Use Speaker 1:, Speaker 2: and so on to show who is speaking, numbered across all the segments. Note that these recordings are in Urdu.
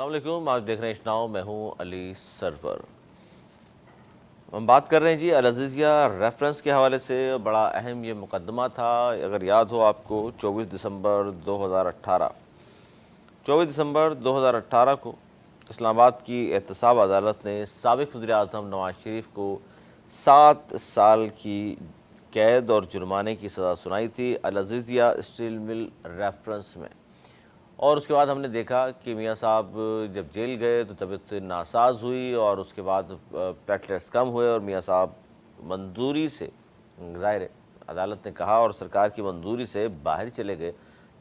Speaker 1: السلام علیکم، آپ دیکھ رہے ہیں اشناؤ، میں ہوں علی سرور۔ ہم بات کر رہے ہیں جی العزیزیہ ریفرنس کے حوالے سے۔ بڑا اہم یہ مقدمہ تھا، اگر یاد ہو آپ کو، 24 دسمبر 2018 کو اسلام آباد کی احتساب عدالت نے سابق وزیر اعظم نواز شریف کو 7 سال کی قید اور جرمانے کی سزا سنائی تھی العزیزیہ اسٹیل مل ریفرنس میں۔ اور اس کے بعد ہم نے دیکھا کہ میاں صاحب جب جیل گئے تو طبیعت ناساز ہوئی، اور اس کے بعد پلیٹلیٹس کم ہوئے، اور میاں صاحب منظوری سے، ظاہر ہے عدالت نے کہا اور سرکار کی منظوری سے باہر چلے گئے۔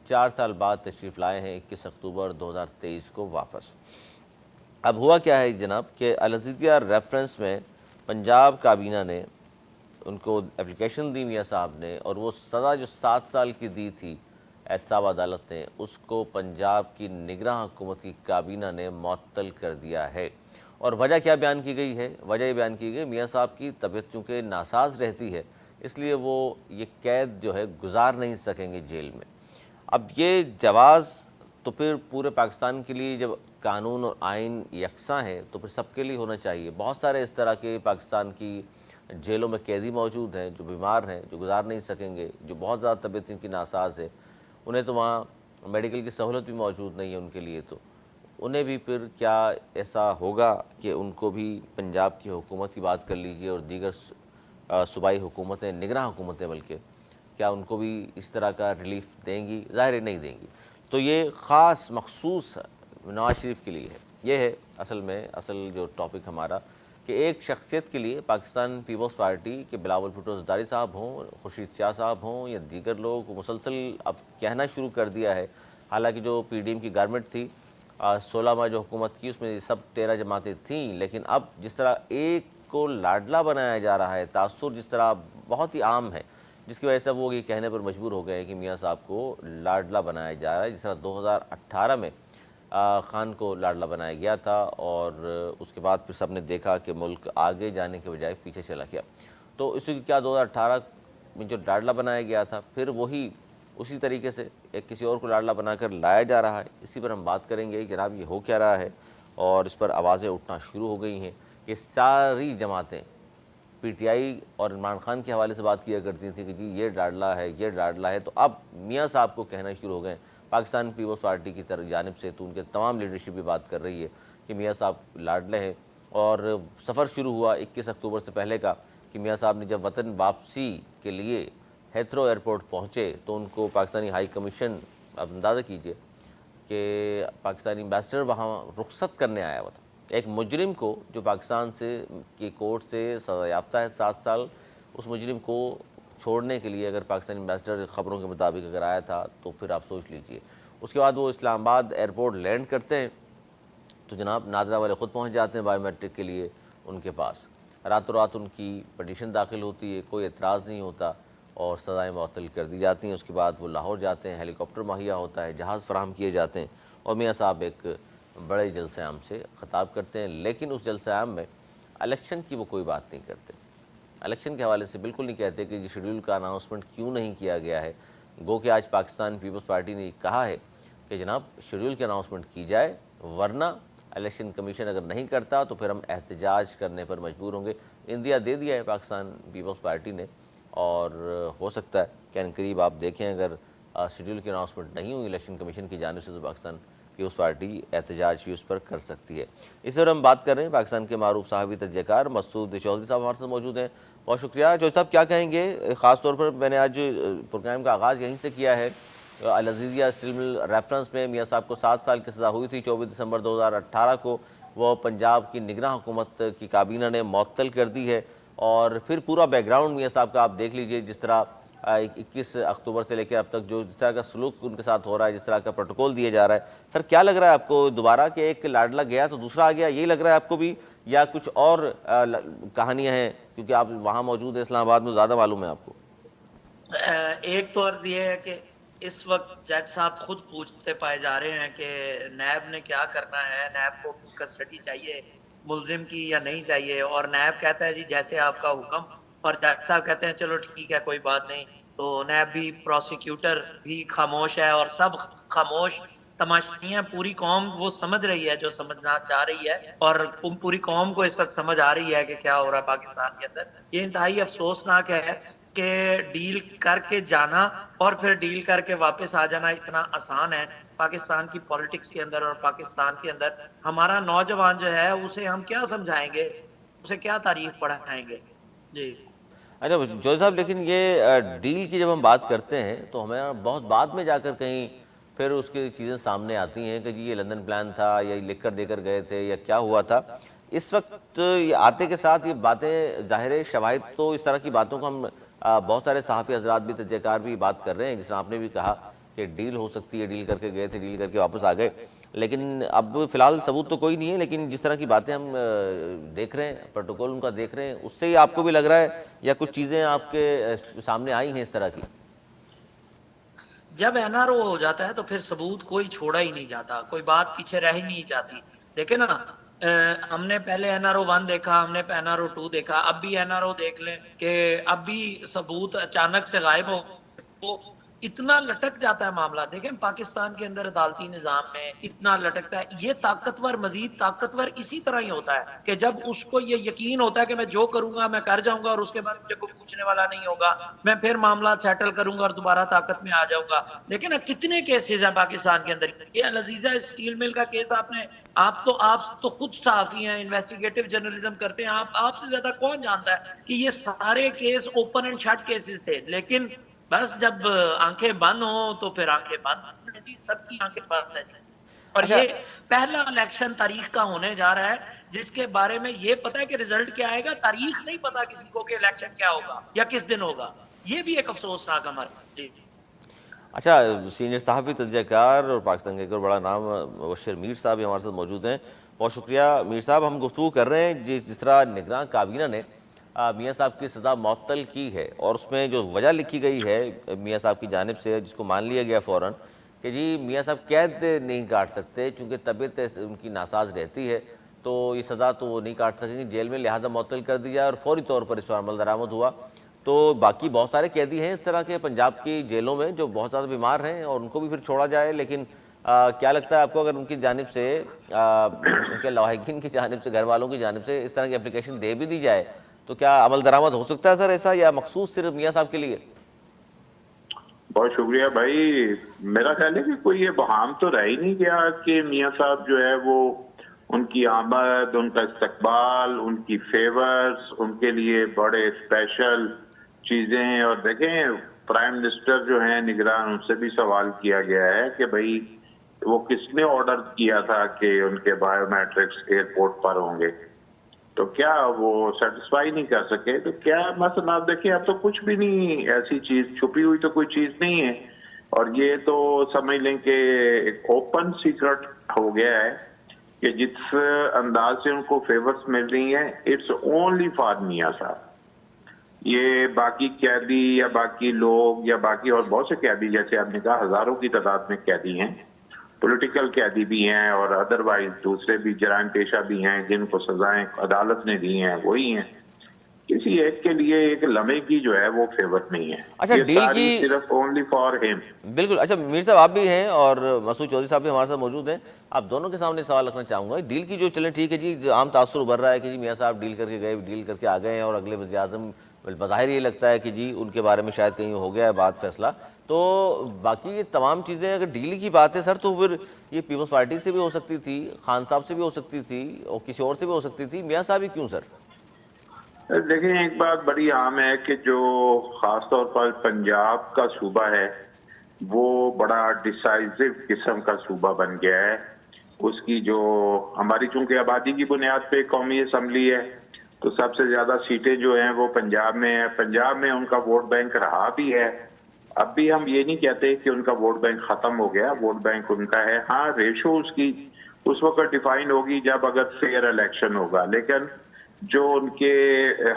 Speaker 1: 4 سال بعد تشریف لائے ہیں 21 اکتوبر 2023 کو واپس۔ اب ہوا کیا ہے جناب کہ العزیزیہ ریفرنس میں پنجاب کابینہ نے ان کو اپلیکیشن دی میاں صاحب نے، اور وہ سزا جو 7 سال کی دی تھی احتساب عدالت نے، اس کو پنجاب کی نگراں حکومت کی کابینہ نے معطل کر دیا ہے۔ اور وجہ کیا بیان کی گئی ہے؟ وجہ یہ بیان کی گئی میاں صاحب کی طبیعت چونکہ ناساز رہتی ہے، اس لیے وہ یہ قید جو ہے گزار نہیں سکیں گے جیل میں۔ اب یہ جواز تو پھر پورے پاکستان کے لیے، جب قانون اور آئین یکساں ہے تو پھر سب کے لیے ہونا چاہیے۔ بہت سارے اس طرح کے پاکستان کی جیلوں میں قیدی موجود ہیں جو بیمار ہیں، جو گزار نہیں سکیں گے، جو بہت زیادہ طبیعت ان کی ناساز ہے، انہیں تو وہاں میڈیکل کی سہولت بھی موجود نہیں ہے ان کے لیے، تو انہیں بھی پھر کیا ایسا ہوگا کہ ان کو بھی پنجاب کی حکومت کی بات کر لیجیے اور دیگر صوبائی حکومتیں، نگراں حکومتیں بلکہ، کیا ان کو بھی اس طرح کا ریلیف دیں گی؟ ظاہر نہیں دیں گی۔ تو یہ خاص مخصوص نواز شریف کے لیے ہے۔ یہ ہے اصل جو ٹاپک ہمارا، کہ ایک شخصیت کے لیے پاکستان پیپلز پارٹی کے بلاول بھٹو زرداری صاحب ہوں، خورشید شاہ صاحب ہوں یا دیگر لوگ، مسلسل اب کہنا شروع کر دیا ہے، حالانکہ جو پی ڈی ایم کی گورنمنٹ تھی 16 ماہ جو حکومت کی، اس میں سب 13 جماعتیں تھیں، لیکن اب جس طرح ایک کو لاڈلا بنایا جا رہا ہے، تاثر جس طرح بہت ہی عام ہے، جس کی وجہ سے وہ یہ کہنے پر مجبور ہو گئے ہیں کہ میاں صاحب کو لاڈلا بنایا جا رہا ہے، جس طرح 2018 میں خان کو لاڈلا بنایا گیا تھا، اور اس کے بعد پھر سب نے دیکھا کہ ملک آگے جانے کے بجائے پیچھے چلا گیا۔ تو اس کی کیا 2018 میں جو لاڈلا بنایا گیا تھا، پھر وہی اسی طریقے سے ایک کسی اور کو لاڈلا بنا کر لایا جا رہا ہے؟ اسی پر ہم بات کریں گے جناب، یہ ہو کیا رہا ہے، اور اس پر آوازیں اٹھنا شروع ہو گئی ہیں کہ ساری جماعتیں پی ٹی آئی اور عمران خان کے حوالے سے بات کیا کرتی تھیں کہ جی یہ لاڈلا ہے، یہ لاڈلا ہے، تو اب میاں صاحب کو کہنا شروع ہو گئے پاکستان پیپلز پارٹی کی جانب سے، تو ان کے تمام لیڈرشپ بھی بات کر رہی ہے کہ میاں صاحب لاڈلے ہیں۔ اور سفر شروع ہوا 21 اکتوبر سے پہلے کا، کہ میاں صاحب نے جب وطن واپسی کے لیے ہیتھرو ایئرپورٹ پہنچے تو ان کو پاکستانی ہائی کمیشن، اب اندازہ کیجئے کہ پاکستانی ایمبیسڈر وہاں رخصت کرنے آیا ہوا تھا۔ ایک مجرم کو جو پاکستان سے کی کورٹ سے سزا یافتہ ہے 7 سال، اس مجرم کو چھوڑنے کے لیے اگر پاکستانی ایمبیسڈر خبروں کے مطابق اگر آیا تھا تو پھر آپ سوچ لیجئے۔ اس کے بعد وہ اسلام آباد ایئرپورٹ لینڈ کرتے ہیں تو جناب نادرا والے خود پہنچ جاتے ہیں بائیو میٹرک کے لیے ان کے پاس، راتوں رات ان کی پٹیشن داخل ہوتی ہے، کوئی اعتراض نہیں ہوتا، اور سزائیں معطل کر دی جاتی ہیں۔ اس کے بعد وہ لاہور جاتے ہیں، ہیلی کاپٹر مہیا ہوتا ہے، جہاز فراہم کیے جاتے ہیں، اور میاں صاحب ایک بڑے جلسہ عام سے خطاب کرتے ہیں، لیکن اس جلسہ عام میں الیکشن کی وہ کوئی بات نہیں کرتے۔ الیکشن کے حوالے سے بالکل نہیں کہتے کہ یہ شیڈول کا اناؤنسمنٹ کیوں نہیں کیا گیا ہے، گو کہ آج پاکستان پیپلز پارٹی نے کہا ہے کہ جناب شیڈول کی اناؤنسمنٹ کی جائے، ورنہ الیکشن کمیشن اگر نہیں کرتا تو پھر ہم احتجاج کرنے پر مجبور ہوں گے۔ اندیا دے دیا ہے پاکستان پیپلز پارٹی نے، اور ہو سکتا ہے کہ عنقریب آپ دیکھیں اگر شیڈول کی اناؤنسمنٹ نہیں ہوئی الیکشن کمیشن کی جانب سے تو پاکستان پیپلز پارٹی احتجاج بھی اس پر کر سکتی ہے۔ اس پر ہم بات کر رہے ہیں پاکستان کے معروف صحافی تجزیہ کار مسعود چودھری صاحب ہمارے ساتھ موجود ہیں۔ بہت شکریہ چودھری صاحب، کیا کہیں گے؟ خاص طور پر میں نے آج پروگرام کا آغاز یہیں سے کیا ہے، العزیزیہ اسٹیل مل ریفرنس میں میاں صاحب کو 7 سال کی سزا ہوئی تھی 24 دسمبر 2018 کو، وہ پنجاب کی نگراں حکومت کی کابینہ نے معطل کر دی ہے، اور پھر پورا بیک گراؤنڈ میاں صاحب کا آپ دیکھ لیجئے، جس طرح 21 اکتوبر سے لے کے اب تک جو جس طرح کا سلوک ان کے ساتھ ہو رہا ہے، جس طرح کا پروٹوکول دیا جا رہا ہے۔ سر کیا لگ رہا ہے آپ کو دوبارہ کہ ایک لاڈلا گیا تو دوسرا آ گیا، یہی لگ رہا ہے آپ کو بھی، یا کچھ اور کہانیاں ہیں؟ کیونکہ آپ وہاں موجود ہیں اسلام آباد میں، زیادہ معلوم ہے آپ کو۔
Speaker 2: ایک تو عرض یہ ہے کہ اس وقت جج صاحب خود پوچھتے پائے جا رہے ہیں کہ نیب نے کیا کرنا ہے، نیب کو کسٹڈی چاہیے ملزم کی یا نہیں چاہیے، اور نیب کہتا ہے جی جیسے آپ کا حکم، اور جج صاحب کہتے ہیں چلو ٹھیک ہے کوئی بات نہیں۔ تو نیب بھی، پروسیکیوٹر بھی خاموش ہے اور سب خاموش، تماشائیاں پوری قوم وہ سمجھ رہی ہے جو سمجھنا چاہ رہی ہے، اور پوری قوم کو اس وقت سمجھ آ رہی ہے کہ کیا ہو رہا ہے پاکستان کے اندر. یہ انتہائی افسوسناک ہے کہ ڈیل کر کے جانا اور پھر ڈیل کر کے واپس آ جانا اتنا آسان ہے پاکستان کی پالیٹکس کے اندر اور پاکستان کے اندر. ہمارا نوجوان جو ہے اسے ہم کیا سمجھائیں گے، اسے کیا تاریخ پڑھائیں گے؟ جی
Speaker 1: اچھا جوئی صاحب، لیکن یہ ڈیل کی جب ہم بات کرتے ہیں تو ہمیں بہت بعد میں جا کر کہیں پھر اس کی چیزیں سامنے آتی ہیں کہ جی یہ لندن پلان تھا یا یہ لکھ کر دے کر گئے تھے یا کیا ہوا تھا. اس وقت یہ آتے کے ساتھ یہ باتیں ظاہر ہے، شواہد تو اس طرح کی باتوں کو ہم بہت سارے صحافی حضرات بھی، تجزیہ کار بھی بات کر رہے ہیں، جس طرح آپ نے بھی کہا کہ ڈیل ہو سکتی ہے، ڈیل کر کے گئے تھے، ڈیل کر کے واپس آ گئے. لیکن اب فی الحال ثبوت تو کوئی نہیں ہے، لیکن جس طرح کی باتیں ہم دیکھ رہے ہیں، پروٹوکول ان کا دیکھ رہے ہیں، اس سے ہی آپ کو بھی لگ رہا ہے یا کچھ چیزیں آپ کے سامنے آئی ہیں اس طرح کی؟
Speaker 2: جب این آر او ہو جاتا ہے تو پھر ثبوت کوئی چھوڑا ہی نہیں جاتا، کوئی بات پیچھے رہ ہی نہیں جاتی. دیکھیں نا، ہم نے پہلے این آر او 1 دیکھا، ہم نے این آر او 2 دیکھا، اب بھی این آر او دیکھ لیں کہ اب بھی ثبوت اچانک سے غائب ہو تو اتنا لٹک جاتا ہے معاملہ. دیکھیں پاکستان کے اندر عدالتی نظام میں اتنا لٹکتا ہے. یہ طاقتور مزید طاقتور اسی طرح ہی ہوتا ہے کہ جب اس کو یہ یقین ہوتا ہے کہ میں جو کروں گا میں کر جاؤں گا اور اس کے بعد مجھے کوئی پوچھنے والا نہیں ہوگا، میں پھر معاملات سیٹل کروں گا اور دوبارہ طاقت میں آ جاؤں گا. دیکھیں نا کتنے کیسز ہیں پاکستان کے اندر. یہ العزیزہ اسٹیل مل کا کیس آپ تو خود صحافی ہیں، انویسٹیگیٹو جرنلزم کرتے ہیں، آپ سے زیادہ کون جانتا ہے کہ یہ سارے case open and shut cases تھے. لیکن بس جب آنکھیں بند ہوں تو پھر آنکھیں بند ہیں جی، سب کی آنکھیں بند ہیں. اور
Speaker 1: اچھا،
Speaker 2: یہ پہلا الیکشن تاریخ کا ہونے جا رہا ہے جس کے بارے میں یہ پتا ہے کہ رزلٹ کیا آئے گا، تاریخ نہیں پتا کسی کو کہ الیکشن کیا ہوگا یا کس دن ہوگا. یہ بھی ایک افسوسناک ہمارے.
Speaker 1: اچھا، سینئر صحافی، تجزیہ کار اور پاکستان کے ایک اور بڑا نام مبشر میر صاحب بھی ہمارے ساتھ موجود ہیں. بہت شکریہ میر صاحب. ہم گفتگو کر رہے ہیں جس طرح نگراں کابینہ نے میاں صاحب کی سزا معطل کی ہے، اور اس میں جو وجہ لکھی گئی ہے میاں صاحب کی جانب سے، جس کو مان لیا گیا فوراً کہ جی میاں صاحب قید نہیں کاٹ سکتے چونکہ طبیعت ان کی ناساز رہتی ہے، تو یہ سزا تو وہ نہیں کاٹ سکیں گے جیل میں، لہٰذا معطل کر دیا اور فوری طور پر اس پر عمل درآمد ہوا. تو باقی بہت سارے قیدی ہیں اس طرح کے پنجاب کی جیلوں میں جو بہت زیادہ بیمار ہیں، اور ان کو بھی پھر چھوڑا جائے. لیکن کیا لگتا ہے آپ کو، اگر ان کی جانب سے ان کے لواحقین کی جانب سے، گھر والوں کی جانب سے اس طرح کی اپلیکیشن دے بھی دی جائے تو کیا عمل درآمد ہو سکتا ہے سر ایسا، یا مخصوص صرف میاں صاحب کے لیے؟
Speaker 3: بہت شکریہ بھائی. میرا خیال ہے کہ کوئی یہ بہام تو رہ ہی نہیں گیا کہ میاں صاحب جو ہے وہ ان کی آمد، ان کا استقبال، ان کی فیورز ان کے لیے بڑے اسپیشل چیزیں ہیں. اور دیکھیں پرائم منسٹر جو ہیں نگران، ان سے بھی سوال کیا گیا ہے کہ بھائی وہ کس نے آرڈر کیا تھا کہ ان کے بایو میٹرکس ایئرپورٹ پر ہوں گے، تو کیا وہ سیٹسفائی نہیں کر سکے؟ تو کیا مثلا آپ دیکھیں اب تو کچھ بھی نہیں ایسی چیز چھپی ہوئی تو کوئی چیز نہیں ہے. اور یہ تو سمجھ لیں کہ ایک اوپن سیکرٹ ہو گیا ہے کہ جس انداز سے ان کو فیورز مل رہی ہیں اٹس اونلی فار میاں صاحب. یہ باقی قیدی یا باقی لوگ یا باقی اور بہت سے قیدی، جیسے آپ نے کہا ہزاروں کی تعداد میں قیدی ہیں، پولیٹیکل قیدی بھی ہیں اور ادروائز دوسرے بھی جرائم پیشہ بھی ہیں جن کو سزائیں عدالت نے دی ہیں، وہی ہیں. کسی ایک کے لیے ایک لمحے کی جو ہے وہ فیور نہیں ہے.
Speaker 1: اچھا،
Speaker 3: یہ
Speaker 1: ڈیل
Speaker 3: ساری
Speaker 1: کی
Speaker 3: صرف اونلی فار ہم.
Speaker 1: بالکل. اچھا میر صاحب آپ بھی ہیں اور مسعود چودھری صاحب بھی ہمارے ساتھ موجود ہیں، آپ دونوں کے سامنے سوال رکھنا چاہوں گا. ڈیل کی جو چلیں ٹھیک ہے جی، عام تاثر ابھر رہا ہے کہ جی میاں صاحب ڈیل کر کے گئے، ڈیل کر کے آ گئے ہیں، اور اگلے وزیر اعظم بظاہر یہ لگتا ہے کہ جی ان کے بارے میں شاید کہیں ہو گیا ہے بات فیصلہ. تو باقی یہ تمام چیزیں اگر ڈیل کی بات ہے سر، تو پھر یہ پیپلز پارٹی سے بھی ہو سکتی تھی، خان صاحب سے بھی ہو سکتی تھی، اور کسی اور سے بھی ہو سکتی تھی. میاں صاحب ہی کیوں سر؟
Speaker 3: دیکھیں ایک بات بڑی عام ہے کہ جو خاص طور پر پنجاب کا صوبہ ہے وہ بڑا ڈیسائزو قسم کا صوبہ بن گیا ہے. اس کی جو ہماری چونکہ آبادی کی بنیاد پہ قومی اسمبلی ہے تو سب سے زیادہ سیٹیں جو ہیں وہ پنجاب میں ہیں. پنجاب میں ان کا ووٹ بینک رہا بھی ہے، اب بھی ہم یہ نہیں کہتے کہ ان کا ووٹ بینک ختم ہو گیا، ووٹ بینک ان کا ہے. ہاں ریشو اس کی اس وقت ڈیفائن ہوگی جب اگر فیئر الیکشن ہوگا، لیکن جو ان کے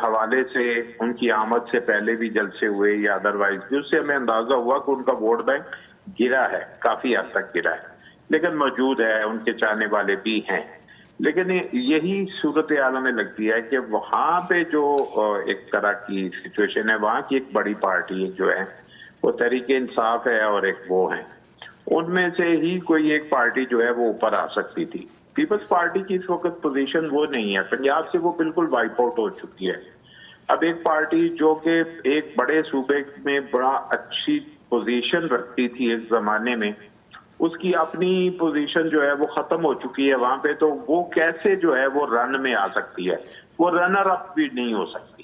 Speaker 3: حوالے سے ان کی آمد سے پہلے بھی جلسے ہوئے یا ادروائز، جس سے ہمیں اندازہ ہوا کہ ان کا ووٹ بینک گرا ہے، کافی حد تک گرا ہے، لیکن موجود ہے، ان کے چاہنے والے بھی ہیں. لیکن یہی صورتحال ہمیں لگتی ہے کہ وہاں پہ جو ایک طرح کی سچویشن ہے، وہاں کی ایک بڑی پارٹی جو ہے وہ تحریک انصاف ہے اور ایک وہ ہیں. ان میں سے ہی کوئی ایک پارٹی جو ہے وہ اوپر آ سکتی تھی. پیپلز پارٹی کی اس وقت پوزیشن وہ نہیں ہے. پنجاب سے وہ بالکل وائپ آؤٹ ہو چکی ہے. اب ایک پارٹی جو کہ ایک بڑے صوبے میں بڑا اچھی پوزیشن رکھتی تھی ایک زمانے میں, اس کی اپنی پوزیشن جو ہے وہ ختم ہو چکی ہے وہاں پہ, تو وہ کیسے جو ہے وہ رن میں آ سکتی ہے؟ وہ رنر اپ بھی نہیں ہو سکتی.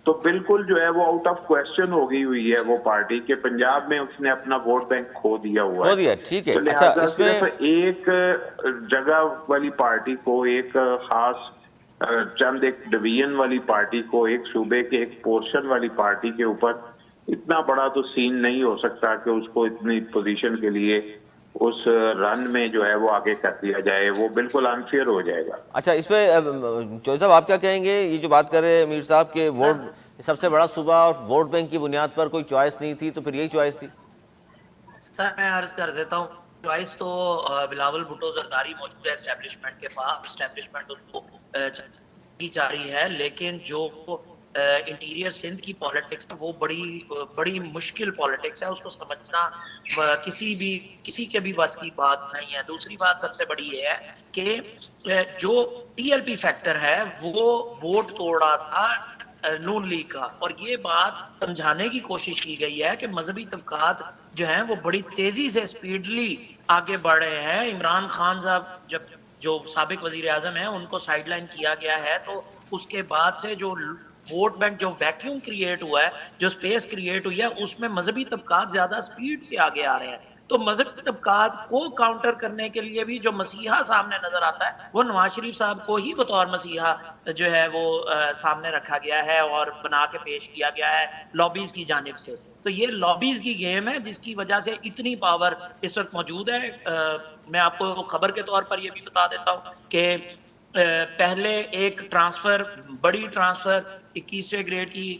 Speaker 3: تو بالکل جو ہے وہ آؤٹ آف کوشچن ہو گئی ہوئی ہے وہ پارٹی کہ پنجاب میں اس نے اپنا ووٹ بینک کھو دیا ہوا
Speaker 1: کھو
Speaker 3: ہے.
Speaker 1: دیا, ٹھیک ہے.
Speaker 3: تو
Speaker 1: اچھا
Speaker 3: لہٰذا
Speaker 1: اس میں
Speaker 3: صرف ایک جگہ والی پارٹی کو, ایک خاص چند ایک ڈویژن والی پارٹی کو, ایک صوبے کے ایک پورشن والی پارٹی کے اوپر اتنا بڑا تو سین نہیں ہو سکتا کہ اس کو اتنی پوزیشن کے لیے اس رن میں جو ہے وہ آگے کر دیا جائے. وہ بالکل انفیئر ہو جائے گا.
Speaker 1: اچھا اس پہ چودھری صاحب آپ کیا کہیں گے؟ یہ جو بات کر رہے ہیں میر صاحب کہ ووٹ سب سے بڑا صوبہ اور ووٹ بینک کی بنیاد پر کوئی چوائس نہیں تھی, تو پھر یہی چوائس تھی؟
Speaker 2: سر میں عرض کر دیتا ہوں, چوائس تو بلاول بھٹو زرداری موجود ہے اسٹیبلشمنٹ کے پاس, اسٹیبلشمنٹ اس کو چاہ رہی ہے, لیکن جو انٹیریئر سندھ کی پالیٹکس وہ بڑی مشکل پالیٹکس ہے, اس کو سمجھنا کسی کے بھی بس کی بات نہیں ہے. دوسری بات سب سے بڑی یہ ہے کہ جو ٹی ایل پی فیکٹر ہے وہ ووٹ توڑ رہا تھا نون لیگ کا, اور یہ بات سمجھانے کی کوشش کی گئی ہے کہ مذہبی طبقات جو ہیں وہ بڑی تیزی سے اسپیڈلی آگے بڑھ رہے ہیں. عمران خان صاحب جو سابق وزیر اعظم ہیں ان کو سائیڈ لائن کیا گیا ہے, تو اس کے بعد سے جو ووٹ بینک جو ویکیوم کریٹ ہوا ہے, جو سپیس کریٹ ہوئی ہے, اس میں مذہبی طبقات زیادہ سپیڈ سے آگے آ رہے ہیں. تو مذہبی طبقات کو کاؤنٹر کرنے کے لیے بھی جو مسیحا سامنے نظر آتا ہے وہ نواز شریف صاحب کو ہی بطور مسیحا جو ہے وہ سامنے رکھا گیا ہے اور بنا کے پیش کیا گیا ہے لابیز کی جانب سے. تو یہ لابیز کی گیم ہے جس کی وجہ سے اتنی پاور اس وقت موجود ہے. میں آپ کو خبر کے طور پر یہ بھی بتا دیتا ہوں کہ پہلے ایک ٹرانسفر, بڑی ٹرانسفر 21ویں گریڈ کی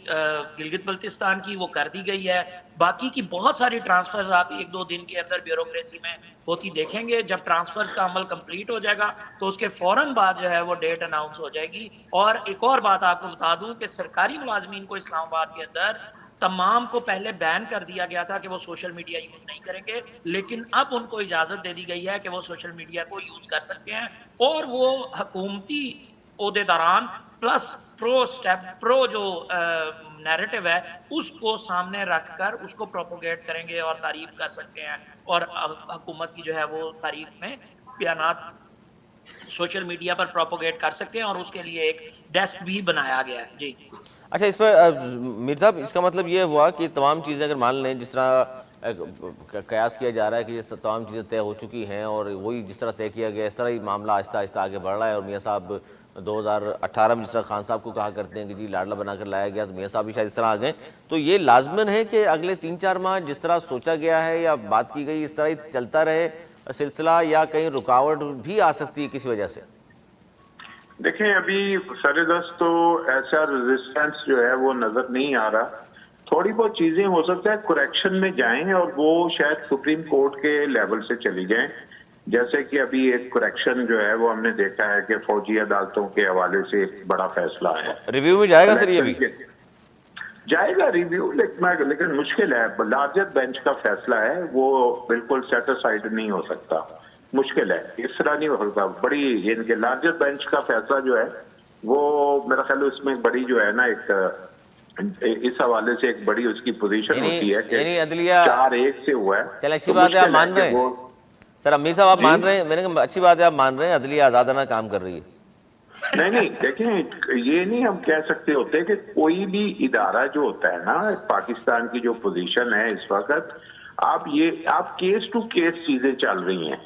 Speaker 2: گلگت بلتستان کی وہ کر دی گئی ہے. باقی کی بہت ساری ٹرانسفرز آپ ایک دو دن کے اندر بیوروکریسی میں ہوتی دیکھیں گے. جب ٹرانسفرز کا عمل کمپلیٹ ہو جائے گا تو اس کے فوراً بعد جو ہے وہ ڈیٹ اناؤنس ہو جائے گی. اور ایک اور بات آپ کو بتا دوں کہ سرکاری ملازمین کو اسلام آباد کے اندر تمام کو پہلے بین کر دیا گیا تھا کہ وہ سوشل میڈیا یوز نہیں کریں گے, لیکن اب ان کو اجازت دے دی گئی ہے کہ وہ سوشل میڈیا کو یوز کر سکتے ہیں, اور وہ حکومتی عہدے داران پلس پرو جو نیریٹو ہے اس کو سامنے رکھ کر اس کو پروپوگیٹ کریں گے اور تعریف کر سکتے ہیں, اور حکومت کی جو ہے وہ تعریف میں بیانات سوشل میڈیا پر پروپوگیٹ کر سکتے ہیں, اور اس کے لیے ایک ڈیسک بھی بنایا گیا ہے. جی
Speaker 1: اچھا اس پر میر صاحب اس کا مطلب یہ ہوا کہ تمام چیزیں اگر مان لیں جس طرح قیاس کیا جا رہا ہے کہ جس طرح تمام چیزیں طے ہو چکی ہیں اور وہی جس طرح طے کیا گیا اس طرح ہی معاملہ آہستہ آہستہ آگے بڑھ رہا ہے, اور میاں صاحب 2018 میں جس طرح خان صاحب کو کہا کرتے ہیں کہ جی لاڈلا بنا کر لایا گیا, تو میاں صاحب بھی شاید اس طرح آ گئے, تو یہ لازمن ہے کہ اگلے 3-4 ماہ جس طرح سوچا گیا ہے یا بات کی گئی اس طرح ہی چلتا رہے سلسلہ, یا کہیں رکاوٹ بھی آ سکتی ہے کسی وجہ سے؟
Speaker 3: دیکھیں ابھی سر دست تو ایسا ریزسٹنس جو ہے وہ نظر نہیں آ رہا. تھوڑی بہت چیزیں ہو سکتا ہے کریکشن میں جائیں اور وہ شاید سپریم کورٹ کے لیول سے چلی جائیں, جیسے کہ ابھی ایک کریکشن جو ہے وہ ہم نے دیکھا ہے کہ فوجی عدالتوں کے حوالے سے ایک بڑا فیصلہ ہے.
Speaker 1: ریویو میں جائے گا سر یہ بھی؟
Speaker 3: جائے گا ریویو, لیکن مشکل ہے. لارجر بینچ کا فیصلہ ہے, وہ بالکل سیٹسفائیڈ نہیں ہو سکتا, مشکل ہے, اس طرح نہیں ہو سکتا. بڑی ان کے لارجر بینچ کا فیصلہ جو ہے وہ میرا خیال اس میں ایک بڑی جو ہے نا ایک اس حوالے سے ایک بڑی اس کی پوزیشن ہوتی ہے کہ 4-1 سے ہوا ہے.
Speaker 1: چل اچھی بات ہے, آپ مان رہے ہیں سر امیر صاحب, آپ مان رہے ہیں, میں نے کہا اچھی بات ہے آپ مان رہے ہیں عدلیہ آزادانہ کام کر رہی ہے.
Speaker 3: نہیں دیکھیں یہ نہیں ہم کہہ سکتے ہوتے کہ کوئی بھی ادارہ جو ہوتا ہے نا پاکستان کی جو پوزیشن ہے اس وقت, آپ کیس ٹو کیس چیزیں چل رہی ہیں.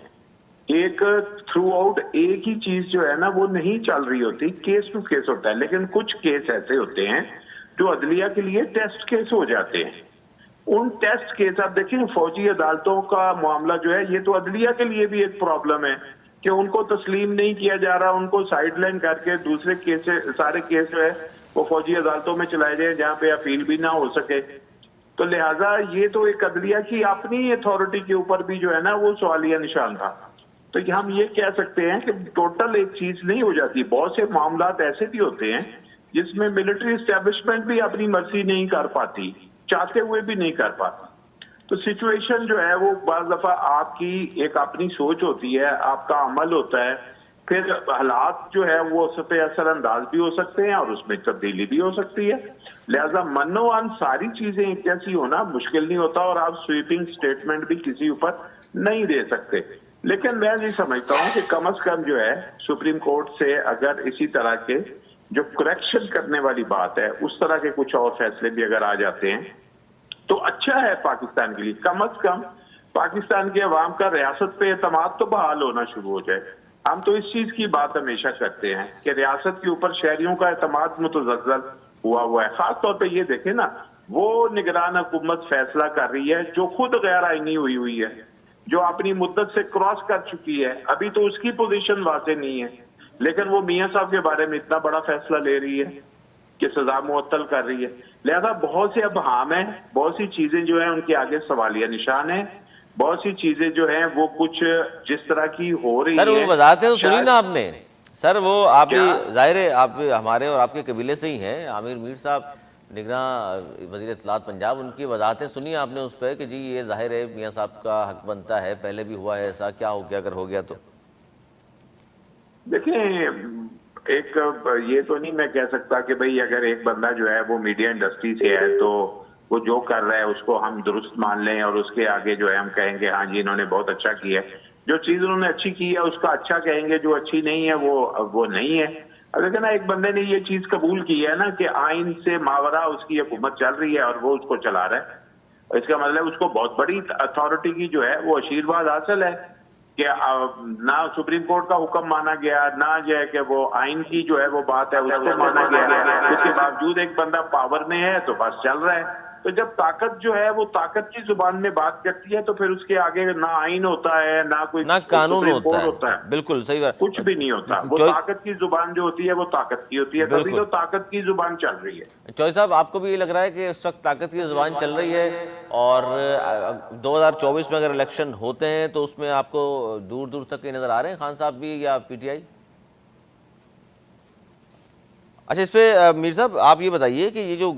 Speaker 3: ایک تھرو آؤٹ ایک ہی چیز جو ہے نا وہ نہیں چل رہی ہوتی, کیس ٹو کیس ہوتا ہے. لیکن کچھ کیس ایسے ہوتے ہیں جو عدلیہ کے لیے ٹیسٹ کیس ہو جاتے ہیں. ان ٹیسٹ کیس آپ دیکھیں فوجی عدالتوں کا معاملہ جو ہے یہ تو عدلیہ کے لیے بھی ایک پرابلم ہے کہ ان کو تسلیم نہیں کیا جا رہا, ان کو سائیڈ لائن کر کے دوسرے کیس سارے کیس جو ہے وہ فوجی عدالتوں میں چلائے جائیں جہاں پہ اپیل بھی نہ ہو سکے. تو لہٰذا یہ تو ایک عدلیہ کی اپنی اتھارٹی کے اوپر بھی جو ہے نا وہ سوالیہ نشان تھا. تو ہم یہ کہہ سکتے ہیں کہ ٹوٹل ایک چیز نہیں ہو جاتی. بہت سے معاملات ایسے بھی ہوتے ہیں جس میں ملٹری اسٹیبلشمنٹ بھی اپنی مرضی نہیں کر پاتی, چاہتے ہوئے بھی نہیں کر پاتی. تو تو سچویشن جو ہے وہ بعض دفعہ آپ کی ایک اپنی سوچ ہوتی ہے, آپ کا عمل ہوتا ہے, پھر حالات جو ہے وہ اس پہ اثر انداز بھی ہو سکتے ہیں اور اس میں تبدیلی بھی ہو سکتی ہے. لہذا منوان ساری چیزیں ایک جیسی ہونا مشکل نہیں ہوتا, اور آپ سویپنگ سٹیٹمنٹ بھی کسی اوپر نہیں دے سکتے. لیکن میں یہ سمجھتا ہوں کہ کم از کم جو ہے سپریم کورٹ سے اگر اسی طرح کے جو کریکشن کرنے والی بات ہے اس طرح کے کچھ اور فیصلے بھی اگر آ جاتے ہیں تو اچھا ہے پاکستان کے لیے. کم از کم پاکستان کے عوام کا ریاست پہ اعتماد تو بحال ہونا شروع ہو جائے. ہم تو اس چیز کی بات ہمیشہ کرتے ہیں کہ ریاست کے اوپر شہریوں کا اعتماد متزلزل ہوا ہے. خاص طور پہ یہ دیکھیں نا, وہ نگران حکومت فیصلہ کر رہی ہے جو خود غیر آئینی ہوئی ہے, جو اپنی مدت سے کراس کر چکی ہے. ابھی تو اس کی پوزیشن واضح نہیں ہے, لیکن وہ میاں صاحب کے بارے میں اتنا بڑا فیصلہ لے رہی ہے کہ سزا معطل کر رہی ہے. لہذا بہت سے ابہام ہیں, بہت سی چیزیں جو ہیں ان کے آگے سوالیہ نشان ہیں, بہت سی چیزیں جو ہیں وہ کچھ جس طرح کی ہو رہی ہیں.
Speaker 1: سر وہ وضاحتیں تو سنی نا آپ نے, سر وہ آپ بھی ظاہر ہے آپ ہمارے اور آپ کے قبیلے سے ہی ہیں, عامر میر صاحب نگراں وزیر اطلاعات پنجاب, ان کی وضاحتیں سنی آپ نے اس پہ کہ جی یہ ظاہر ہے میاں صاحب کا حق بنتا ہے, پہلے بھی ہوا ہے ایسا, کیا ہو گیا اگر ہو گیا تو؟
Speaker 3: دیکھیں ایک یہ تو نہیں میں کہہ سکتا کہ بھئی اگر ایک بندہ جو ہے وہ میڈیا انڈسٹری سے ہے تو وہ جو کر رہا ہے اس کو ہم درست مان لیں اور اس کے آگے جو ہے ہم کہیں گے ہاں جی انہوں نے بہت اچھا کیا ہے. جو چیز انہوں نے اچھی کی ہے اس کا اچھا کہیں گے, جو اچھی نہیں ہے وہ نہیں ہے. اگر نا ایک بندے نے یہ چیز قبول کی ہے نا کہ آئین سے ماورا اس کی حکومت چل رہی ہے اور وہ اس کو چلا رہا ہے, اس کا مطلب اس کو بہت بڑی اتھارٹی کی جو ہے وہ آشیرواد حاصل ہے کہ نہ سپریم کورٹ کا حکم مانا گیا, نہ جو ہے کہ وہ آئین کی جو ہے وہ بات ہے اس کو مانا گیا. اس کے باوجود ایک بندہ پاور میں ہے تو بس چل رہا ہے. تو جب طاقت جو ہے وہ طاقت کی زبان میں بات کرتی ہے تو پھر اس کے آگے نہ آئین ہوتا ہے, نہ کوئی
Speaker 1: نہ قانون
Speaker 3: سپریم کورٹ
Speaker 1: ہوتا ہے. بالکل صحیح بات,
Speaker 3: کچھ بھی نہیں ہوتا. وہ طاقت کی زبان جو ہوتی ہے وہ طاقت کی ہوتی ہے, تبھی تو طاقت کی زبان چل رہی ہے.
Speaker 1: چوہدری صاحب آپ کو بھی یہ لگ رہا ہے کہ اس وقت طاقت کی زبان چل رہی ہے, اور 2024 میں اگر الیکشن ہوتے ہیں تو اس میں آپ کو دور دور تک نظر آ رہے ہیں خان صاحب بھی یا پی ٹی آئی؟ اچھا اس پہ میر صاحب آپ یہ بتائیے کہ یہ جو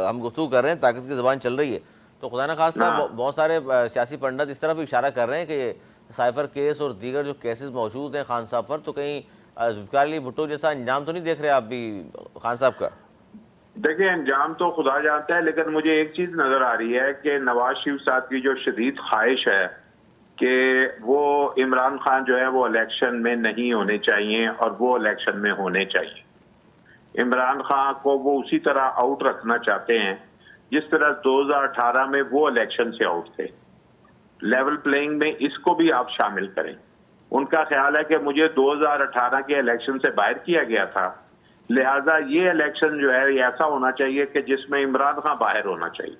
Speaker 1: ہم گفتگو کر رہے ہیں طاقت کی زبان چل رہی ہے, تو خدا نخواستہ بہت سارے سیاسی پنڈت اس طرف اشارہ کر رہے ہیں کہ سائفر کیس اور دیگر جو کیسز موجود ہیں خان صاحب پر, تو کہیں ذوالفقار علی بھٹو جیسا انجام تو نہیں دیکھ رہے آپ بھی خان صاحب کا؟
Speaker 3: دیکھیں انجام تو خدا جانتا ہے, لیکن مجھے ایک چیز نظر آ رہی ہے کہ نواز شریف صاحب کی جو شدید خواہش ہے کہ وہ عمران خان جو ہے وہ الیکشن میں نہیں ہونے چاہیے اور وہ الیکشن میں ہونے چاہیے. عمران خان کو وہ اسی طرح آؤٹ رکھنا چاہتے ہیں جس طرح 2018 میں وہ الیکشن سے آؤٹ تھے. لیول پلینگ میں اس کو بھی آپ شامل کریں. ان کا خیال ہے کہ مجھے 2018 کے الیکشن سے باہر کیا گیا تھا, لہٰذا یہ الیکشن جو ہے ایسا ہونا چاہیے کہ جس میں عمران خان باہر ہونا چاہیے.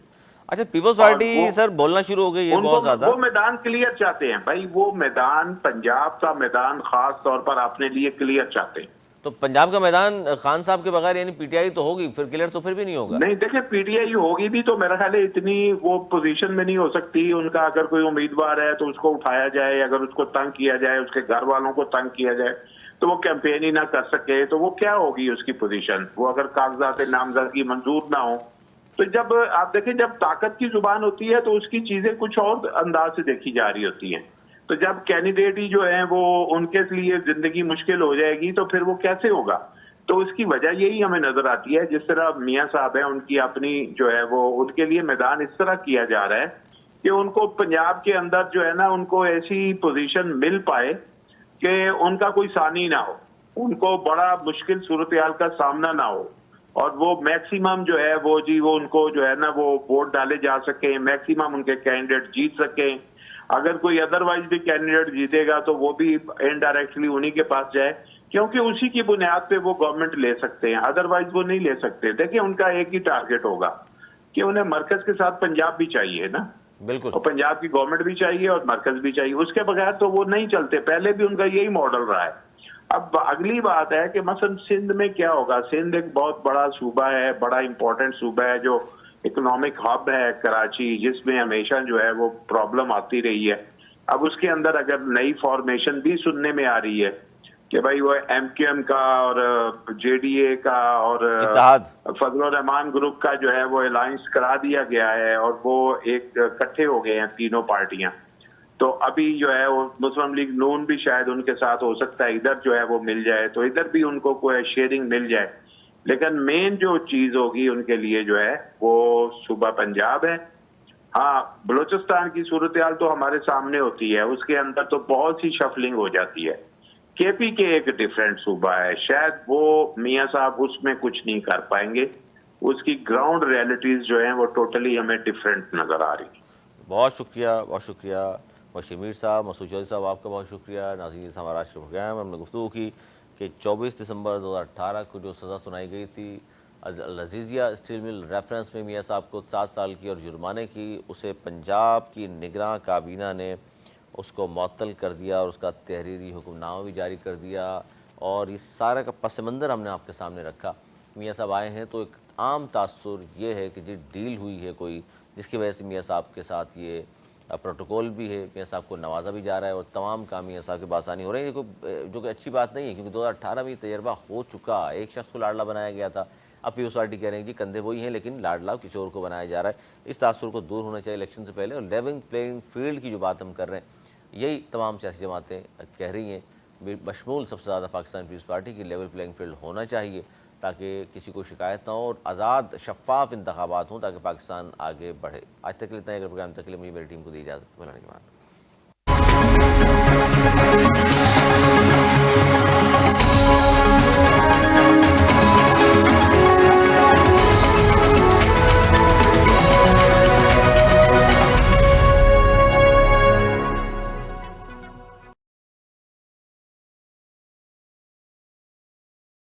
Speaker 1: اچھا پیپلز پارٹی سر بولنا شروع ہو گئی ہے بہت زیادہ,
Speaker 3: وہ میدان کلیئر چاہتے ہیں بھائی, وہ میدان پنجاب کا میدان خاص طور پر اپنے لیے کلیئر چاہتے ہیں.
Speaker 1: تو پنجاب کا میدان خان صاحب کے بغیر یعنی پی ٹی آئی تو ہوگی, پھر کلیئر تو پھر بھی نہیں ہوگا.
Speaker 3: نہیں دیکھیں پی ٹی آئی ہوگی بھی تو میرا خیال ہے اتنی وہ پوزیشن میں نہیں ہو سکتی. ان کا اگر کوئی امیدوار ہے تو اس کو اٹھایا جائے, اگر اس کو تنگ کیا جائے, اس کے گھر والوں کو تنگ کیا جائے تو وہ کیمپین ہی نہ کر سکے تو وہ کیا ہوگی اس کی پوزیشن. وہ اگر کاغذات نامزدگی منظور نہ ہو تو جب آپ دیکھیں جب طاقت کی زبان ہوتی ہے تو اس کی چیزیں کچھ اور انداز سے دیکھی جا رہی ہوتی ہیں. تو جب کینڈیڈیٹ ہی جو ہیں وہ ان کے لیے زندگی مشکل ہو جائے گی تو پھر وہ کیسے ہوگا. تو اس کی وجہ یہی ہمیں نظر آتی ہے, جس طرح میاں صاحب ہیں ان کی اپنی جو ہے وہ ان کے لیے میدان اس طرح کیا جا رہا ہے کہ ان کو پنجاب کے اندر جو ہے نا ان کو ایسی پوزیشن مل پائے کہ ان کا کوئی ثانی نہ ہو, ان کو بڑا مشکل صورتحال کا سامنا نہ ہو, اور وہ میکسیمم جو ہے وہ وہ ان کو جو ہے نا وہ ووٹ ڈالے جا سکیں, میکسیمم ان کے کینڈیڈیٹ جیت سکیں. اگر کوئی ادروائز بھی کینڈیڈیٹ جیتے گا تو وہ بھی انڈائریکٹلی انہی کے پاس جائے, کیونکہ اسی کی بنیاد پہ وہ گورنمنٹ لے سکتے ہیں, ادروائز وہ نہیں لے سکتے. دیکھیں ان کا ایک ہی ٹارگٹ ہوگا کہ انہیں مرکز کے ساتھ پنجاب بھی چاہیے نا,
Speaker 1: بالکل,
Speaker 3: اور پنجاب کی گورنمنٹ بھی چاہیے اور مرکز بھی چاہیے. اس کے بغیر تو وہ نہیں چلتے, پہلے بھی ان کا یہی ماڈل رہا ہے. اب اگلی بات ہے کہ مثلا سندھ میں کیا ہوگا. سندھ ایک بہت بڑا صوبہ ہے, بڑا امپورٹنٹ صوبہ ہے, جو اکنامک ہب ہے کراچی, جس میں ہمیشہ جو ہے وہ پرابلم آتی رہی ہے. اب اس کے اندر اگر نئی فارمیشن بھی سننے میں آ رہی ہے کہ بھائی وہ MQM کا اور JDA کا اور
Speaker 1: اتحاد
Speaker 3: فضل الرحمان گروپ کا جو ہے وہ الائنس کرا دیا گیا ہے اور وہ ایک اکٹھے ہو گئے ہیں تینوں پارٹیاں. تو ابھی جو ہے وہ مسلم لیگ نون بھی شاید ان کے ساتھ ہو سکتا ہے ادھر جو ہے وہ مل جائے تو ادھر بھی ان کو کوئی شیئرنگ مل جائے. لیکن مین جو چیز ہوگی ان کے لیے جو ہے وہ صوبہ پنجاب ہے. ہاں بلوچستان کی صورتحال تو ہمارے سامنے ہوتی ہے, اس کے اندر تو بہت سی شفلنگ ہو جاتی ہے. KP کے ایک ڈیفرنٹ صوبہ ہے, شاید وہ میاں صاحب اس میں کچھ نہیں کر پائیں گے. اس کی گراؤنڈ ریئلٹیز جو ہیں وہ ٹوٹلی ہمیں ڈیفرنٹ نظر آ رہی ہیں.
Speaker 1: بہت شکریہ, بہت شکریہ بشیر میر صاحب, مسعود چودھری صاحب آپ کا بہت شکریہ. ناظرین ہمارا آج کا پروگرام ہم نے گفتگو کی کہ 24 دسمبر 2018 کو جو سزا سنائی گئی تھی العزیزیہ اسٹیل مل ریفرنس میں میاں صاحب کو 7 سال کی اور جرمانے کی, اسے پنجاب کی نگراں کابینہ نے اس کو معطل کر دیا اور اس کا تحریری حکم نامہ بھی جاری کر دیا. اور یہ سارا کا پس منظر ہم نے آپ کے سامنے رکھا. میاں صاحب آئے ہیں تو ایک عام تاثر یہ ہے کہ جی ڈیل ہوئی ہے کوئی جس کی وجہ سے میاں صاحب کے ساتھ یہ پروٹوکول بھی ہے, میاں صاحب کو نوازا بھی جا رہا ہے اور تمام کام میاں صاحب کے بآسانی ہو رہے ہیں, جو کہ اچھی بات نہیں ہے کیونکہ 2018 میں یہ تجربہ ہو چکا. ایک شخص کو لاڈلا بنایا گیا تھا, اب پیپلز پارٹی کہہ رہے ہیں جی کندھے وہی ہیں لیکن لاڈلا کسی اور کو بنایا جا رہا ہے. اس تاثر کو دور ہونا چاہیے الیکشن سے پہلے. اور لیونگ پلینگ فیلڈ کی جو بات ہم کر رہے ہیں یہی تمام سیاسی جماعتیں کہہ رہی ہیں, بشمول سب سے زیادہ پاکستان پیپلز پارٹی کی لیول پلینگ فیلڈ ہونا چاہیے تاکہ کسی کو شکایت نہ ہو اور آزاد شفاف انتخابات ہوں تاکہ پاکستان آگے بڑھے. آج تک کے لیے اتنا ہی. اگر پروگرام تک کے لیے مجھے میری ٹیم کو دی اجازت. ملانے کے بعد